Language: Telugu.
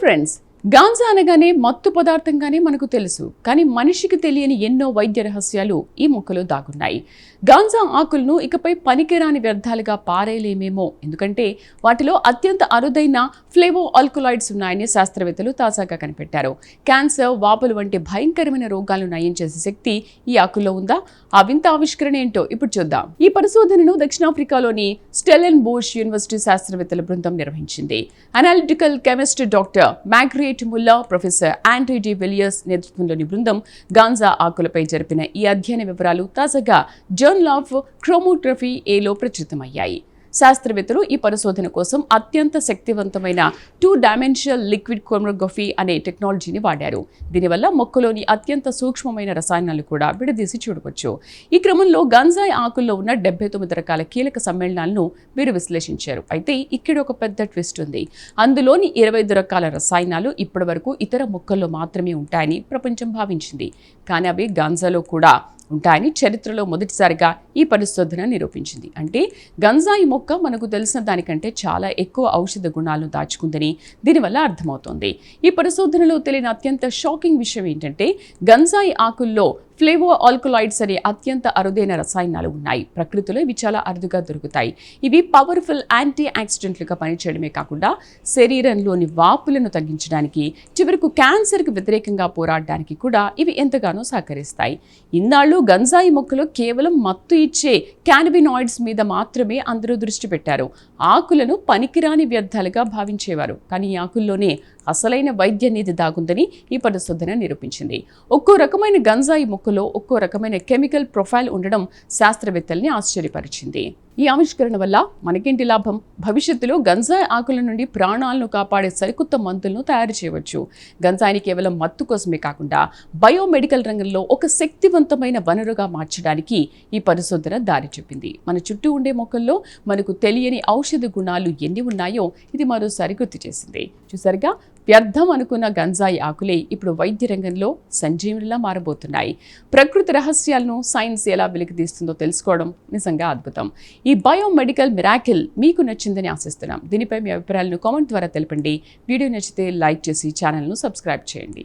ఫ్రెండ్స్, గాంజా అనగానే మత్తు పదార్థంగానే మనకు తెలుసు. కానీ మనిషికి తెలియని ఎన్నో వైద్య రహస్యాలు ఈ మొక్కలో దాగున్నాయి. గాంజా ఆకులను ఇకపై పనికిరాని వ్యర్థాలుగా పారేయలేమేమో, ఎందుకంటే వాటిలో అత్యంత అరుదైన ఫ్లేవో ఆల్కలాయిడ్స్ ఉన్నాయని శాస్త్రవేత్తలు తాజాగా కనిపెట్టారు. క్యాన్సర్, వాపులు వంటి భయంకరమైన రోగాలను నయం చేసే శక్తి ఈ ఆకుల్లో ఉందా? ఆ వింత ఆవిష్కరణ ఏంటో ఇప్పుడు చూద్దాం. ఈ పరిశోధనను దక్షిణాఫ్రికాలోని స్టెలెన్ బోష్ యూనివర్సిటీ శాస్త్రవేత్తల బృందం నిర్వహించింది. Analytical chemist doctor Magriet Muller, professor Andre de Villiers నేతృత్వంలోని బృందం గాంజా ఆకులపై జరిపిన ఈ అధ్యయన వివరాలు తాజాగా జర్నల్ ఆఫ్ క్రోమోగ్రఫీ ఏలో ప్రచురితమయ్యాయి. శాస్త్రవేత్తలు ఈ పరిశోధన కోసం అత్యంత శక్తివంతమైన 2-డైమెన్షనల్ లిక్విడ్ క్రోమోగ్రఫీ అనే టెక్నాలజీని వాడారు. దీనివల్ల మొక్కలోని అత్యంత సూక్ష్మమైన రసాయనాలు కూడా విడదీసి చూడవచ్చు. ఈ క్రమంలో గంజాయి ఆకుల్లో ఉన్న 79 రకాల కీలక సమ్మేళనాలను వీరు విశ్లేషించారు. అయితే ఇక్కడ ఒక పెద్ద ట్విస్ట్ ఉంది. అందులోని 25 రకాల రసాయనాలు ఇప్పటి వరకు ఇతర మొక్కల్లో మాత్రమే ఉంటాయని ప్రపంచం భావించింది. కానీ అవి గాంజాలో కూడా ఉంటాయని చరిత్రలో మొదటిసారిగా ఈ పరిశోధన నిరూపించింది. అంటే గంజాయి మొక్క మనకు తెలిసిన దానికంటే చాలా ఎక్కువ ఔషధ గుణాలను దాచుకుందని దీనివల్ల అర్థమవుతోంది. ఈ పరిశోధనలో తెలియని అత్యంత షాకింగ్ విషయం ఏంటంటే, గంజాయి ఆకుల్లో ఫ్లేవో ఆల్కలాయిడ్స్ అనే అత్యంత అరుదైన రసాయనాలు ఉన్నాయి. ప్రకృతిలో ఇవి చాలా అరుదుగా దొరుకుతాయి. ఇవి పవర్ఫుల్ యాంటీ ఆక్సిడెంట్లుగా పనిచేయడమే కాకుండా శరీరంలోని వాపులను తగ్గించడానికి, చివరకు క్యాన్సర్కి వ్యతిరేకంగా పోరాడడానికి కూడా ఇవి ఎంతగానో సహకరిస్తాయి. ఇన్నాళ్ళు గంజాయి మొక్కలో కేవలం మత్తు ఇచ్చే క్యానబినాయిడ్స్ మీద మాత్రమే అందరూ దృష్టి పెట్టారు. ఆకులను పనికిరాని వ్యర్థాలుగా భావించేవారు. కానీ ఈ ఆకుల్లోనే అసలైన వైద్య నీతి దాగుందని ఈ పరిశోధన నిరూపించింది. ఒక్కో రకమైన గంజాయి మొక్కలో ఒక్కో రకమైన కెమికల్ ప్రొఫైల్ ఉండడం శాస్త్రవేత్తల్ని ఆశ్చర్యపరిచింది. ఈ ఆవిష్కరణ వల్ల మనకేంటి లాభం? భవిష్యత్తులో గంజాయి ఆకుల నుండి ప్రాణాలను కాపాడే సరికొత్త మందులను తయారు చేయవచ్చు. గంజాయిని కేవలం మత్తు కోసమే కాకుండా బయోమెడికల్ రంగంలో ఒక శక్తివంతమైన వనరుగా మార్చడానికి ఈ పరిశోధన దారి చూపింది. మన చుట్టూ ఉండే మొక్కల్లో మనకు తెలియని ఔషధ గుణాలు ఎన్ని ఉన్నాయో ఇది మరోసారి గుర్తు చేసింది. చూసారుగా, వ్యర్థం అనుకున్న గంజాయి ఆకులే ఇప్పుడు వైద్య రంగంలో సంజీవునిలా మారబోతున్నాయి. ప్రకృతి రహస్యాలను సైన్స్ ఎలా వెలికితీస్తుందో తెలుసుకోవడం నిజంగా అద్భుతం. ఈ బయోమెడికల్ మిరాకిల్ మీకు నచ్చిందని ఆశిస్తున్నాం. దీనిపై మీ అభిప్రాయాలను కామెంట్ ద్వారా తెలపండి. వీడియో నచ్చితే లైక్ చేసి ఛానల్ను సబ్స్క్రైబ్ చేయండి.